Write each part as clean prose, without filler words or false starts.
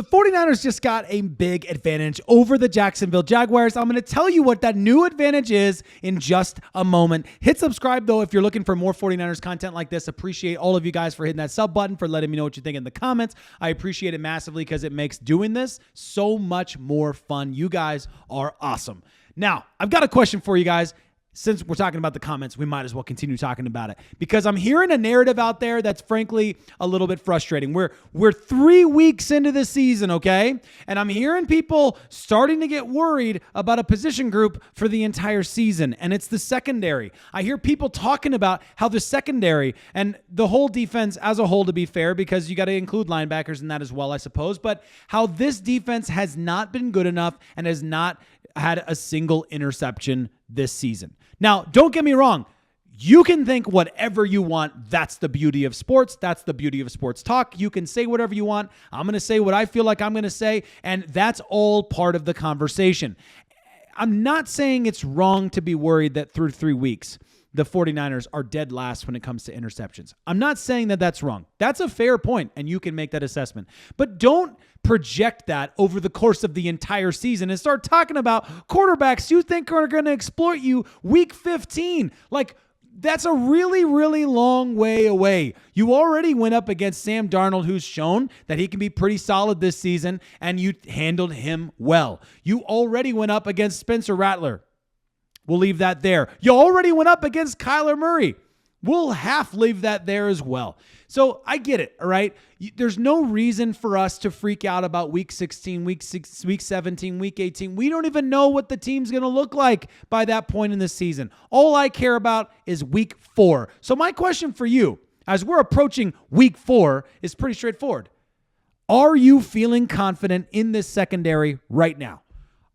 The 49ers just got a big advantage over the Jacksonville Jaguars. I'm going to tell you what that new advantage is in just a moment. Hit subscribe, though, if you're looking for more 49ers content like this. Appreciate all of you guys for hitting that sub button, for letting me know what you think in the comments. I appreciate it massively because it makes doing this so much more fun. You guys are awesome. Now, I've got a question for you guys. Since we're talking about the comments, we might as well continue talking about it because I'm hearing a narrative out there that's frankly a little bit frustrating. We're 3 weeks into the season, okay? And I'm hearing people starting to get worried about a position group for the entire season, and it's the secondary. I hear people talking about how the secondary and the whole defense as a whole, to be fair, because you got to include linebackers in that as well, I suppose, but how this defense has not been good enough and has not had a single interception this season. Now, don't get me wrong. You can think whatever you want. That's the beauty of sports. That's the beauty of sports talk. You can say whatever you want. I'm going to say what I feel like I'm going to say, and that's all part of the conversation. I'm not saying it's wrong to be worried that through 3 weeks, the 49ers are dead last when it comes to interceptions. I'm not saying that that's wrong. That's a fair point, and you can make that assessment. But don't project that over the course of the entire season and start talking about quarterbacks you think are going to exploit you week 15. Like, that's a really, really long way away. You already went up against Sam Darnold, who's shown that he can be pretty solid this season, and you handled him well. You already went up against Spencer Rattler. We'll leave that there. You already went up against Kyler Murray. We'll half leave that there as well. So I get it, all right? There's no reason for us to freak out about week 16, week 17, week 18. We don't even know what the team's going to look like by that point in the season. All I care about is week 4. So my question for you, as we're approaching week 4, is pretty straightforward. Are you feeling confident in this secondary right now?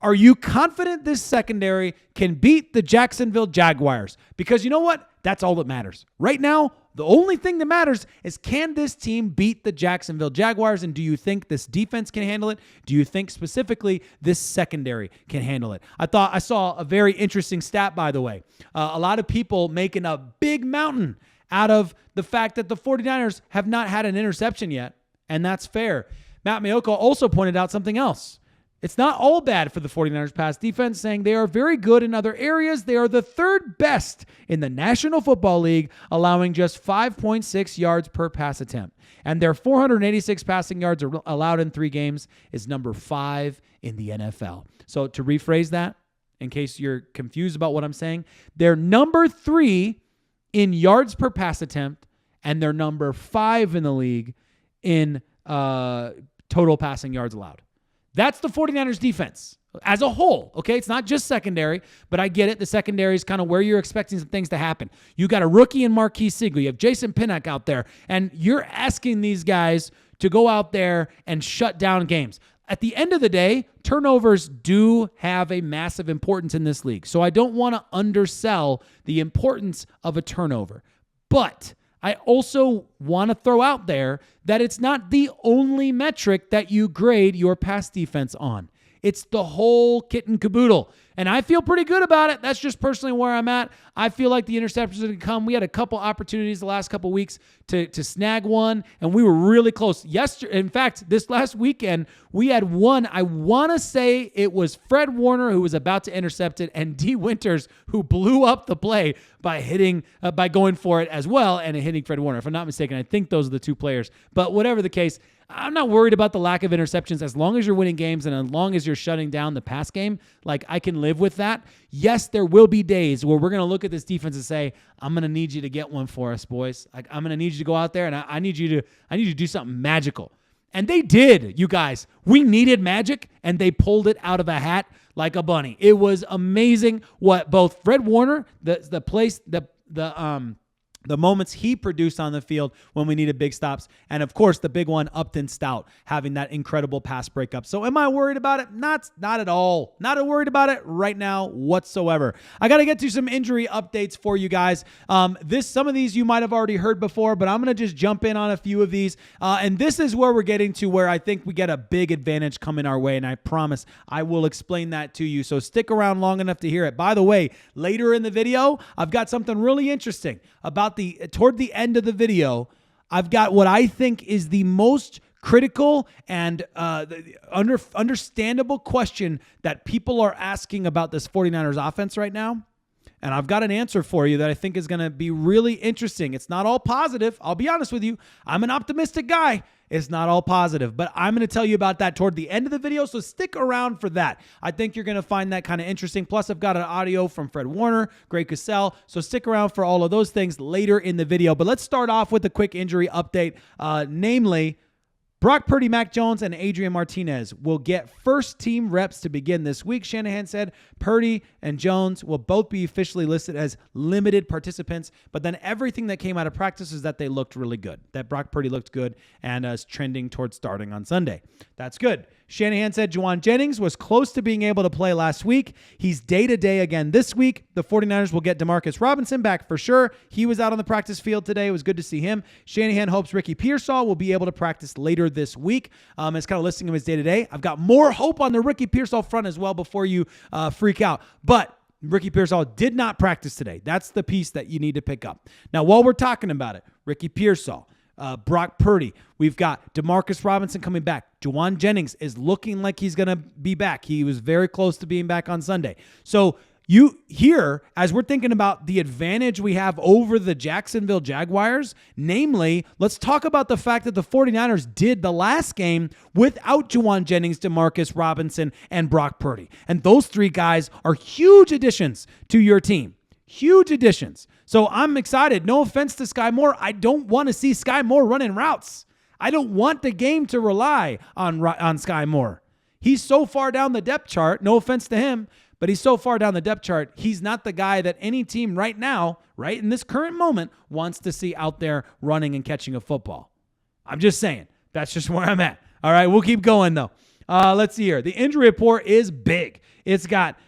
Are you confident this secondary can beat the Jacksonville Jaguars? Because you know what? That's all that matters. Right now, the only thing that matters is, can this team beat the Jacksonville Jaguars? And do you think this defense can handle it? Do you think specifically this secondary can handle it? I saw a very interesting stat, by the way. A lot of people making a big mountain out of the fact that the 49ers have not had an interception yet, and that's fair. Matt Maiocco also pointed out something else. It's not all bad for the 49ers pass defense, saying they are very good in other areas. They are the third best in the National Football League, allowing just 5.6 yards per pass attempt. And their 486 passing yards allowed in 3 games is number 5 in the NFL. So to rephrase that, in case you're confused about what I'm saying, they're number 3 in yards per pass attempt, and they're number 5 in the league in total passing yards allowed. That's the 49ers defense as a whole, okay? It's not just secondary, but I get it. The secondary is kind of where you're expecting some things to happen. You got a rookie in Marquise Sigley. You have Jason Pinnock out there, and you're asking these guys to go out there and shut down games. At the end of the day, turnovers do have a massive importance in this league, so I don't want to undersell the importance of a turnover. But I also want to throw out there that it's not the only metric that you grade your pass defense on. It's the whole kit and caboodle. And I feel pretty good about it. That's just personally where I'm at. I feel like the interceptions are going to come. We had a couple opportunities the last couple weeks to snag one, and we were really close. In fact, this last weekend, we had one. I want to say it was Fred Warner who was about to intercept it, and D. Winters who blew up the play by going for it as well and hitting Fred Warner. If I'm not mistaken, I think those are the 2 players. But whatever the case, I'm not worried about the lack of interceptions as long as you're winning games and as long as you're shutting down the pass game. Like, I can live with that. Yes, there will be days where we're going to look at this defense and say, I'm going to need you to get one for us, boys. Like, I'm going to need you to go out there, and I need you to do something magical. And they did, you guys. We needed magic, and they pulled it out of a hat like a bunny. It was amazing what both Fred Warner, the moments he produced on the field when we needed big stops, and of course the big one, Upton Stout, having that incredible pass breakup. So am I worried about it? Not at all. Not worried about it right now whatsoever. I got to get to some injury updates for you guys. Some of these you might have already heard before, but I'm going to just jump in on a few of these. And this is where we're getting to where I think we get a big advantage coming our way, and I promise I will explain that to you. So stick around long enough to hear it. By the way, later in the video, I've got something really interesting about toward the end of the video. I've got what I think is the most critical and understandable question that people are asking about this 49ers offense right now. And I've got an answer for you that I think is going to be really interesting. It's not all positive. I'll be honest with you. I'm an optimistic guy. It's not all positive, but I'm going to tell you about that toward the end of the video, so stick around for that. I think you're going to find that kind of interesting. Plus, I've got an audio from Fred Warner, Greg Cosell, so stick around for all of those things later in the video. But let's start off with a quick injury update, namely Brock Purdy, Mac Jones, and Adrian Martinez will get first-team reps to begin this week. Shanahan said Purdy and Jones will both be officially listed as limited participants, but then everything that came out of practice is that they looked really good, that Brock Purdy looked good and is trending towards starting on Sunday. That's good. Shanahan said Juwan Jennings was close to being able to play last week. He's day-to-day again this week. The 49ers will get Demarcus Robinson back for sure. He was out on the practice field today. It was good to see him. Shanahan hopes Ricky Pearsall will be able to practice later this week. It's kind of listing him as day-to-day. I've got more hope on the Ricky Pearsall front as well before you freak out. But Ricky Pearsall did not practice today. That's the piece that you need to pick up. Now, while we're talking about it, Ricky Pearsall, Brock Purdy, we've got Demarcus Robinson coming back. Juwan Jennings is looking like he's going to be back. He was very close to being back on Sunday. So you here, as we're thinking about the advantage we have over the Jacksonville Jaguars, namely, let's talk about the fact that the 49ers did the last game without Juwan Jennings, Demarcus Robinson, and Brock Purdy. And those three guys are huge additions to your team. Huge additions. So I'm excited. No offense to Sky Moore. I don't want to see Sky Moore running routes. I don't want the game to rely on Sky Moore. He's so far down the depth chart. No offense to him, but he's so far down the depth chart. He's not the guy that any team right now, right in this current moment, wants to see out there running and catching a football. I'm just saying. That's just where I'm at. All right, we'll keep going though. Let's see here. The injury report is big. It's got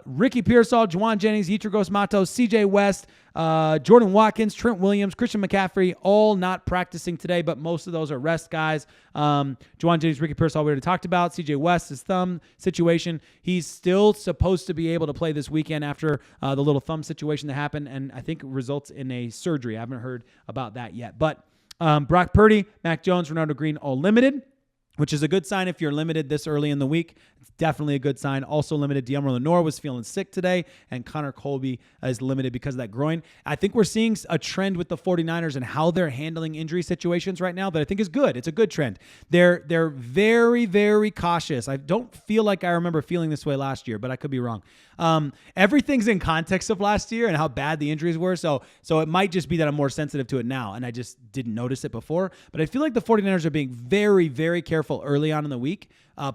Ricky Pearsall, Juwan Jennings, Yetur Gross-Matos, CJ West, Jordan Watkins, Trent Williams, Christian McCaffrey, all not practicing today, but most of those are rest guys. Juwan Jennings, Ricky Pearsall, we already talked about. CJ West, his thumb situation. He's still supposed to be able to play this weekend after the little thumb situation that happened, and I think it results in a surgery. I haven't heard about that yet. But Brock Purdy, Mac Jones, Ronaldo Green, all limited, which is a good sign if you're limited this early in the week. It's definitely a good sign. Also limited, De'Amaro Lenore was feeling sick today, and Connor Colby is limited because of that groin. I think we're seeing a trend with the 49ers and how they're handling injury situations right now that I think is good. It's a good trend. They're very, very cautious. I don't feel like I remember feeling this way last year, but I could be wrong. Everything's in context of last year and how bad the injuries were, so it might just be that I'm more sensitive to it now, and I just didn't notice it before. But I feel like the 49ers are being very, very careful early on in the week,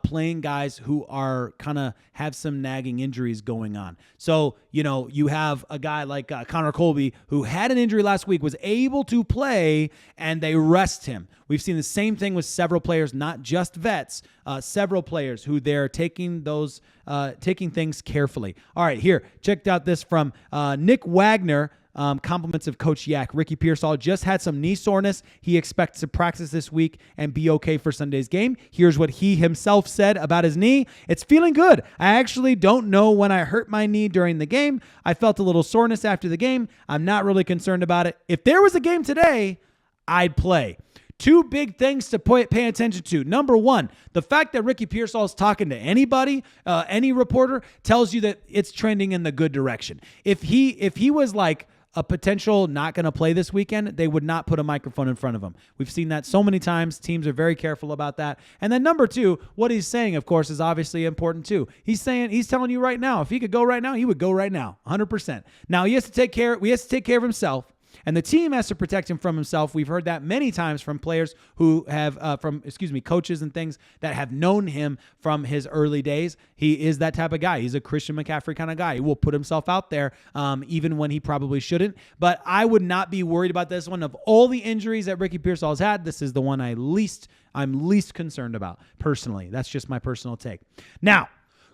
playing guys who are kind of have some nagging injuries going on. So, you have a guy like Connor Colby who had an injury last week, was able to play, and they rest him. We've seen the same thing with several players, not just vets, several players who they're taking things carefully. All right, here, checked out this from Nick Wagner. Compliments of Coach Yak. Ricky Pearsall just had some knee soreness. He expects to practice this week and be okay for Sunday's game. Here's what he himself said about his knee. It's feeling good. I actually don't know when I hurt my knee during the game. I felt a little soreness after the game. I'm not really concerned about it. If there was a game today, I'd play. Two big things to pay attention to. Number one, the fact that Ricky Pearsall is talking to anybody, any reporter, tells you that it's trending in the good direction. If he was like a potential not going to play this weekend, they would not put a microphone in front of him. We've seen that so many times. Teams are very careful about that. And then number two, what he's saying, of course, is obviously important too. He's telling you right now, if he could go right now, he would go right now, 100%. Now he has to take care of himself. And the team has to protect him from himself. We've heard that many times from players who have, coaches and things that have known him from his early days. He is that type of guy. He's a Christian McCaffrey kind of guy. He will put himself out there even when he probably shouldn't. But I would not be worried about this one. Of all the injuries that Ricky Pearsall has had, this is the one I'm least concerned about personally. That's just my personal take. Now,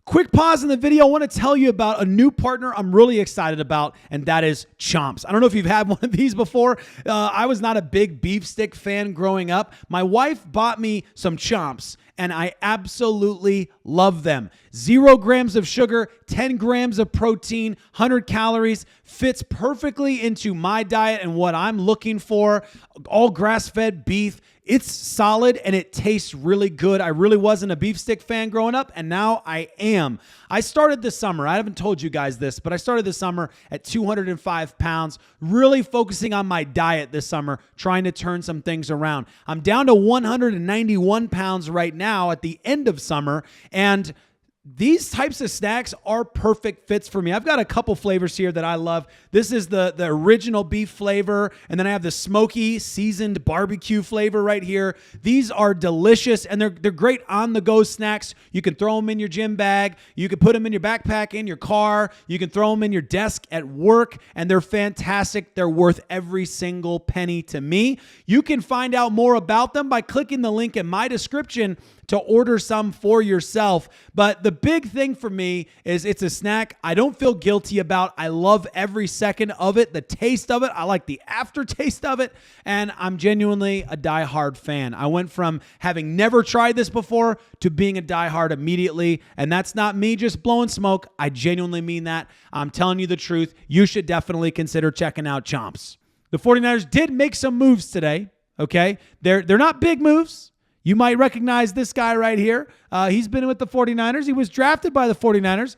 quick pause in the video. I want to tell you about a new partner I'm really excited about, and that is Chomps. I don't know if you've had one of these before. I was not a big beef stick fan growing up. My wife bought me some Chomps, and I absolutely love them. 0 grams of sugar, 10 grams of protein, 100 calories, fits perfectly into my diet and what I'm looking for. All grass-fed beef. It's solid and it tastes really good. I really wasn't a beef stick fan growing up, and now I am. I started this summer. I haven't told you guys this, but I started this summer at 205 pounds, really focusing on my diet this summer, trying to turn some things around. I'm down to 191 pounds right now at the end of summer, and these types of snacks are perfect fits for me. I've got a couple flavors here that I love. This is the original beef flavor, and then I have the smoky seasoned barbecue flavor right here. These are delicious, and they're great on-the-go snacks. You can throw them in your gym bag. You can put them in your backpack, in your car. You can throw them in your desk at work, and they're fantastic. They're worth every single penny to me. You can find out more about them by clicking the link in my description to order some for yourself. But the big thing for me is it's a snack I don't feel guilty about. I love every second of it, the taste of it. I like the aftertaste of it, and I'm genuinely a diehard fan. I went from having never tried this before to being a diehard immediately, and that's not me just blowing smoke. I genuinely mean that. I'm telling you the truth. You should definitely consider checking out Chomps. The 49ers did make some moves today, okay? They're not big moves. You might recognize this guy right here. He's been with the 49ers. He was drafted by the 49ers.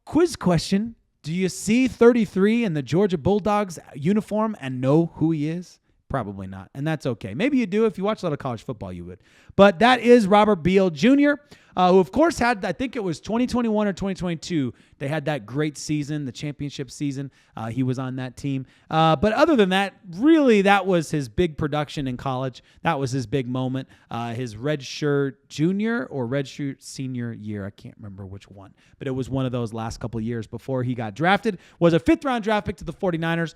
Quiz question. Do you see 33 in the Georgia Bulldogs uniform and know who he is? Probably not, and that's okay. Maybe you do. If you watch a lot of college football, you would. But that is Robert Beal Jr., who, of course, had, I think it was 2021 or 2022, they had that great season, the championship season. He was on that team. But other than that, really, that was his big production in college. That was his big moment. His redshirt junior or redshirt senior year, I can't remember which one, but it was one of those last couple of years before he got drafted. Was a fifth-round draft pick to the 49ers.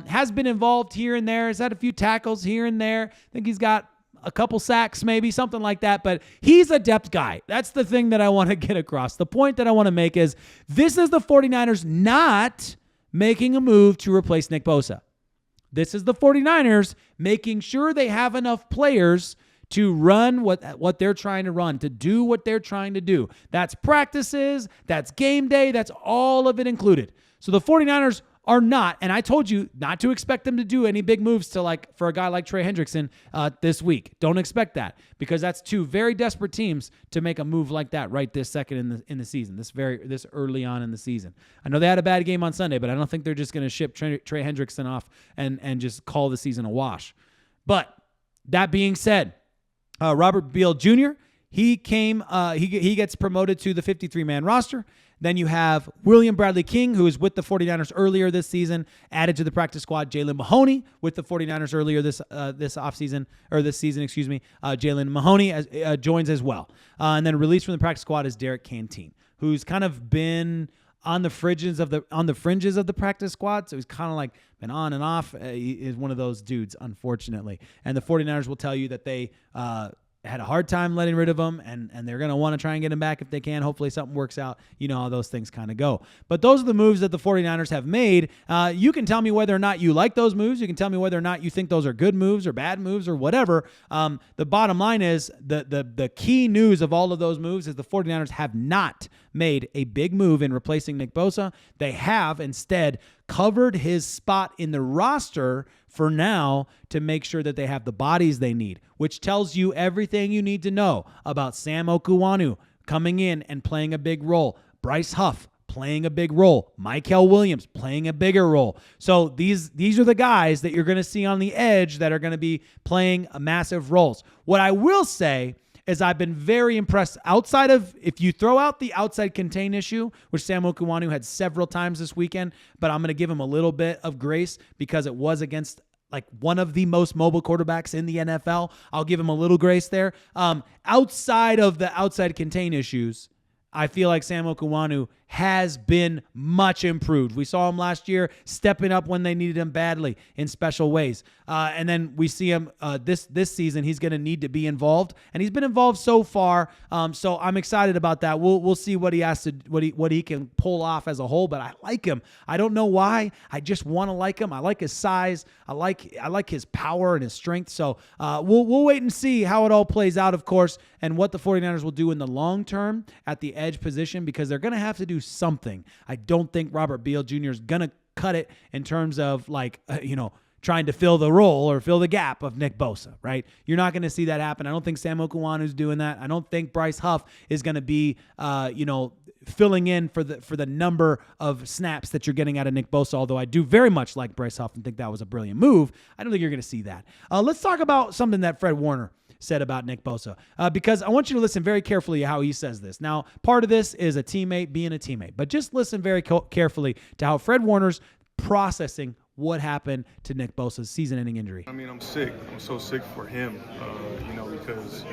Has been involved here and there. Has had a few tackles here and there. I think he's got a couple sacks, maybe, something like that. But he's a depth guy. That's the thing that I want to get across. The point that I want to make is this is the 49ers not making a move to replace Nick Bosa. This is the 49ers making sure they have enough players to run what they're trying to run, to do what they're trying to do. That's practices, that's game day, that's all of it included. So the 49ers are not, and I told you not to expect them to do any big moves for a guy like Trey Hendrickson this week. Don't expect that, because that's two very desperate teams to make a move like that right this second in the season, this early on in the season. I know they had a bad game on Sunday, but I don't think they're just going to ship Trey Hendrickson off and just call the season a wash. But that being said, Robert Beal Jr., he gets promoted to the 53-man roster. Then you have William Bradley King, who was with the 49ers earlier this season, added to the practice squad. Jalen Mahoney with the 49ers earlier this season. Jalen Mahoney joins as well. And then released from the practice squad is Derek Canteen, who's kind of been on the fringes of the practice squad. So he's kind of like been on and off. He is one of those dudes, unfortunately. And the 49ers will tell you that they had a hard time letting rid of him, and they're going to want to try and get him back if they can. Hopefully something works out. You know how those things kind of go. But those are the moves that the 49ers have made. You can tell me whether or not you like those moves. You can tell me whether or not you think those are good moves or bad moves or whatever. The bottom line is the key news of all of those moves is the 49ers have not made a big move in replacing Nick Bosa. They have instead covered his spot in the roster for now to make sure that they have the bodies they need, which tells you everything you need to know about Sam Okuwanu coming in and playing a big role. Bryce Huff playing a big role. Mykel Williams playing a bigger role. So these are the guys that you're going to see on the edge that are going to be playing massive roles. What I will say is I've been very impressed outside of, if you throw out the outside contain issue, which Sam Okuwanu had several times this weekend, but I'm going to give him a little bit of grace because it was against like one of the most mobile quarterbacks in the NFL. I'll give him a little grace there. Outside of the outside contain issues, I feel like Sam Okuwanu has been much improved. We saw him last year stepping up when they needed him badly in special ways. And then we see him this season. He's going to need to be involved, and he's been involved so far. So I'm excited about that. We'll see what he has to what he can pull off as a whole. But I like him. I don't know why. I just want to like him. I like his size. I like his power and his strength. So we'll wait and see how it all plays out, of course, and what the 49ers will do in the long term at the edge position, because they're going to have to do something. I don't think Robert Beal Jr. is going to cut it in terms of trying to fill the role or fill the gap of Nick Bosa, right? You're not going to see that happen. I don't think Sam Okuanu's doing that. I don't think Bryce Huff is going to be, filling in for the number of snaps that you're getting out of Nick Bosa, although I do very much like Bryce Huff and think that was a brilliant move. I don't think you're going to see that. Let's talk about something that Fred Warner said about Nick Bosa, because I want you to listen very carefully to how he says this. Now, part of this is a teammate being a teammate, but just listen very carefully to how Fred Warner's processing what happened to Nick Bosa's season-ending injury. I mean, I'm sick. I'm so sick for him, because,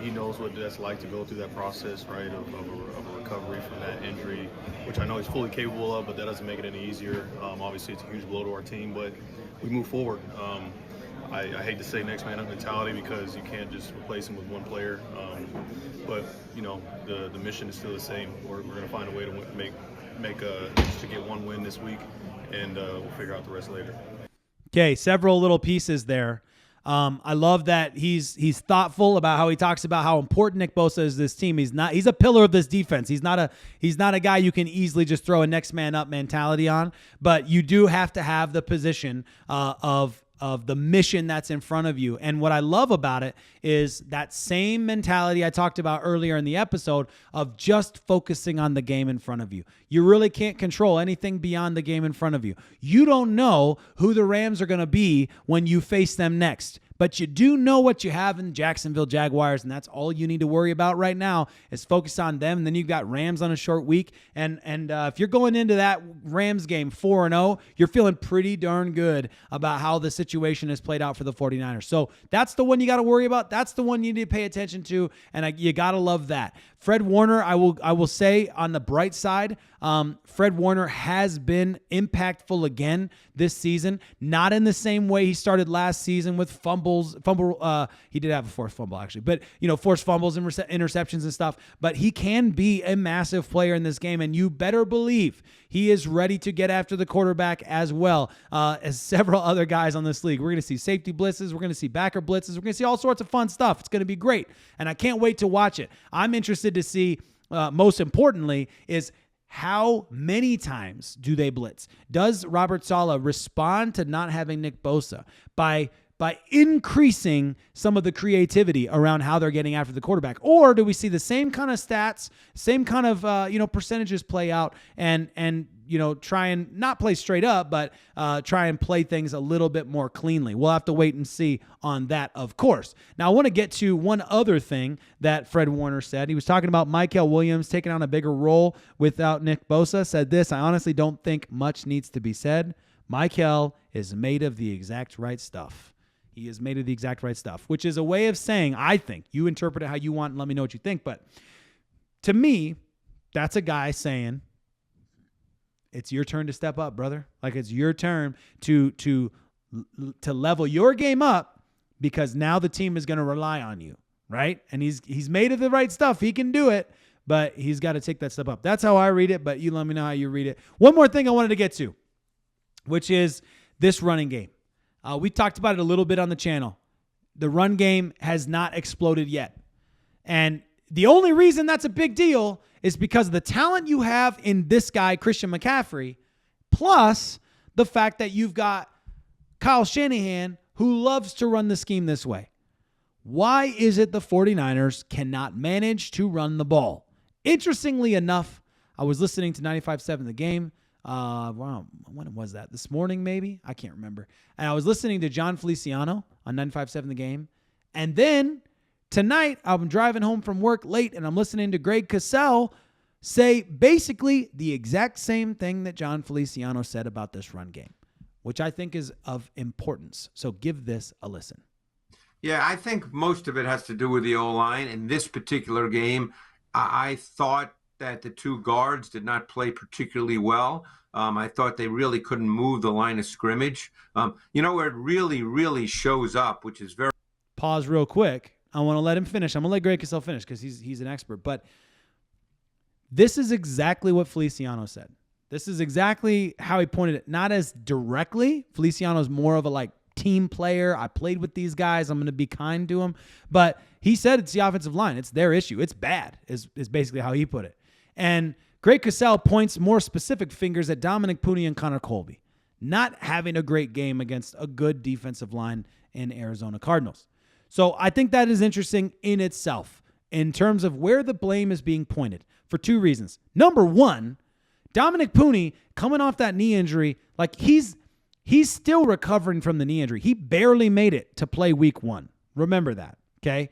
he knows what that's like to go through that process, right, of a recovery from that injury, which I know he's fully capable of, but that doesn't make it any easier. Obviously, it's a huge blow to our team, but we move forward. I hate to say next man up mentality because you can't just replace him with one player, but, the mission is still the same. We're going to find a way to to get one win this week, and we'll figure out the rest later. Okay, several little pieces there. I love that he's thoughtful about how he talks about how important Nick Bosa is to this team. He's a pillar of this defense. He's not a guy you can easily just throw a next man up mentality on, but you do have to have the position of the mission that's in front of you. And what I love about it is that same mentality I talked about earlier in the episode of just focusing on the game in front of you. You really can't control anything beyond the game in front of you. You don't know who the Rams are going to be when you face them next. But you do know what you have in Jacksonville Jaguars, and that's all you need to worry about right now is focus on them. And then you've got Rams on a short week. And if you're going into that Rams game 4-0, you're feeling pretty darn good about how the situation has played out for the 49ers. So that's the one you got to worry about. That's the one you need to pay attention to, and you got to love that. Fred Warner, I will say on the bright side, Fred Warner has been impactful again this season. Not in the same way he started last season with he did have a forced fumble actually, but forced fumbles and interceptions and stuff. But he can be a massive player in this game, and you better believe he is ready to get after the quarterback as well as several other guys on this league. We're going to see safety blitzes. We're going to see backer blitzes. We're going to see all sorts of fun stuff. It's going to be great, and I can't wait to watch it. I'm interested to see, most importantly, is how many times do they blitz? Does Robert Saleh respond to not having Nick Bosa by increasing some of the creativity around how they're getting after the quarterback? Or do we see the same kind of stats, same kind of percentages play out and try and not play straight up, but try and play things a little bit more cleanly? We'll have to wait and see on that, of course. Now, I want to get to one other thing that Fred Warner said. He was talking about Mykel Williams taking on a bigger role without Nick Bosa. Said this: I honestly don't think much needs to be said. Mykel is made of the exact right stuff. He is made of the exact right stuff, which is a way of saying, I think, you interpret it how you want and let me know what you think. But to me, that's a guy saying, it's your turn to step up, brother. Like, it's your turn to level your game up, because now the team is going to rely on you, right? And he's made of the right stuff. He can do it, but he's got to take that step up. That's how I read it, but you let me know how you read it. One more thing I wanted to get to, which is this running game. We talked about it a little bit on the channel. The run game has not exploded yet. And the only reason that's a big deal is because of the talent you have in this guy, Christian McCaffrey, plus the fact that you've got Kyle Shanahan, who loves to run the scheme this way. Why is it the 49ers cannot manage to run the ball? Interestingly enough, I was listening to 95.7 The Game. Wow, when was that? This morning, maybe? I can't remember. And I was listening to John Feliciano on 95.7 The Game. And then tonight, I'm driving home from work late, and I'm listening to Greg Cassell say basically the exact same thing that John Feliciano said about this run game, which I think is of importance. So give this a listen. Yeah, I think most of it has to do with the O-line. In this particular game, I thought that the two guards did not play particularly well. I thought they really couldn't move the line of scrimmage. Where it really, really shows up, which is very... Pause real quick. I want to let him finish. I'm going to let Greg Cassell finish because he's an expert. But this is exactly what Feliciano said. This is exactly how he pointed it. Not as directly. Feliciano's more of a team player. I played with these guys. I'm going to be kind to them. But he said it's the offensive line. It's their issue. It's bad is basically how he put it. And Greg Cassell points more specific fingers at Dominic Puni and Connor Colby. not having a great game against a good defensive line in Arizona Cardinals. So I think that is interesting in itself in terms of where the blame is being pointed for two reasons. Number one, Dominic Purdy coming off that knee injury, like he's still recovering from the knee injury. He barely made it to play week 1. Remember that, okay?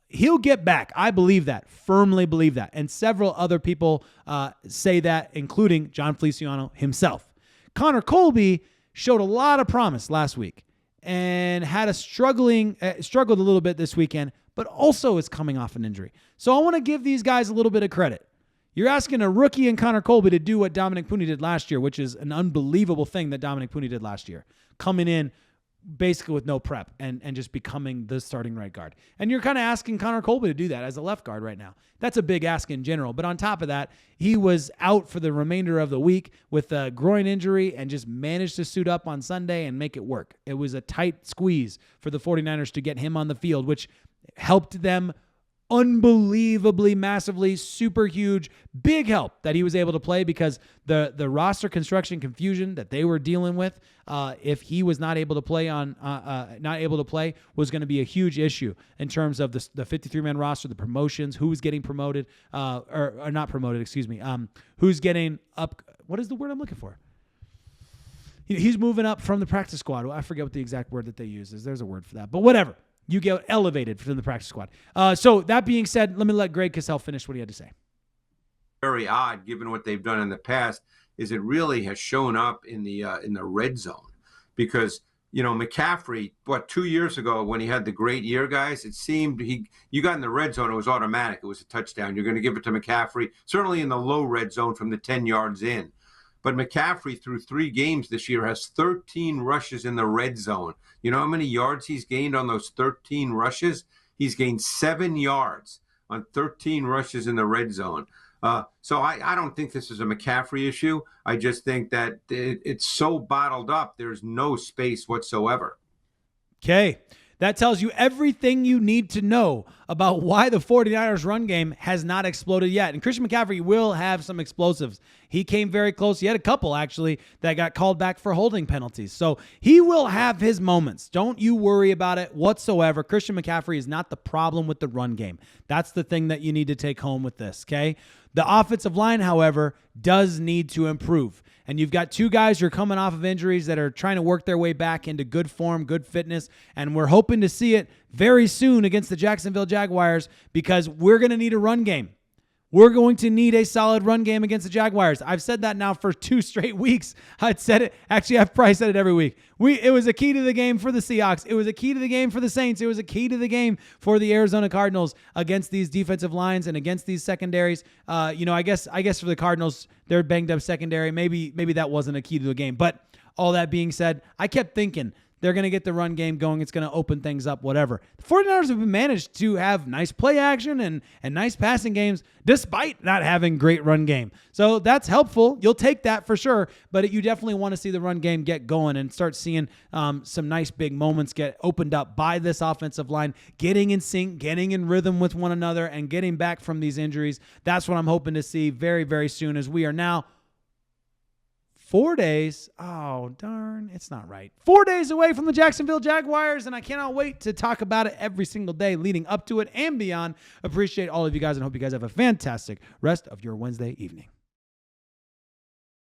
He'll get back. I believe that, firmly believe that. And several other people say that, including John Feliciano himself. Connor Colby showed a lot of promise last week and had a struggled a little bit this weekend, but also is coming off an injury. So I want to give these guys a little bit of credit. You're asking a rookie in Connor Colby to do what Dominic Purdy did last year, which is an unbelievable thing that Dominic Purdy did last year, coming in basically with no prep and just becoming the starting right guard. And you're kind of asking Connor Colby to do that as a left guard right now. That's a big ask in general. But on top of that, he was out for the remainder of the week with a groin injury and just managed to suit up on Sunday and make it work. It was a tight squeeze for the 49ers to get him on the field, which helped them unbelievably, massively, super huge, big help that he was able to play, because the roster construction confusion that they were dealing with, if he was not able to play was going to be a huge issue in terms of the 53-man roster, the promotions, who was getting promoted, or not promoted, excuse me, who's getting up. What is the word I'm looking for? He's moving up from the practice squad. I forget what the exact word that they use is. There's a word for that, but whatever. You get elevated from the practice squad. So that being said, let me let Greg Cassell finish what he had to say. Very odd, given what they've done in the past, is it really has shown up in the red zone, because McCaffrey, 2 years ago when he had the great year, guys, it seemed you got in the red zone, it was automatic, it was a touchdown. You're going to give it to McCaffrey, certainly in the low red zone from the 10 yards in. But McCaffrey, through 3 games this year, has 13 rushes in the red zone. You know how many yards he's gained on those 13 rushes? He's gained 7 yards on 13 rushes in the red zone. So I don't think this is a McCaffrey issue. I just think that it's so bottled up, there's no space whatsoever. Okay. That tells you everything you need to know about why the 49ers run game has not exploded yet. And Christian McCaffrey will have some explosives. He came very close. He had a couple, actually, that got called back for holding penalties. So he will have his moments. Don't you worry about it whatsoever. Christian McCaffrey is not the problem with the run game. That's the thing that you need to take home with this, okay? The offensive line, however, does need to improve. And you've got 2 guys who are coming off of injuries that are trying to work their way back into good form, good fitness, and we're hoping to see it very soon against the Jacksonville Jaguars, because we're going to need a run game. We're going to need a solid run game against the Jaguars. I've said that now for 2 straight weeks. I'd said it. Actually, I've probably said it every week. It was a key to the game for the Seahawks. It was a key to the game for the Saints. It was a key to the game for the Arizona Cardinals against these defensive lines and against these secondaries. I guess for the Cardinals, they're banged up secondary. Maybe that wasn't a key to the game. But all that being said, I kept thinking, they're going to get the run game going. It's going to open things up, whatever. The 49ers have managed to have nice play action and nice passing games despite not having great run game. So that's helpful. You'll take that for sure, but you definitely want to see the run game get going and start seeing some nice big moments get opened up by this offensive line, getting in sync, getting in rhythm with one another, and getting back from these injuries. That's what I'm hoping to see very, very soon, as we are now 4 days. Oh, darn. It's not right. 4 days away from the Jacksonville Jaguars, and I cannot wait to talk about it every single day leading up to it and beyond. Appreciate all of you guys and hope you guys have a fantastic rest of your Wednesday evening.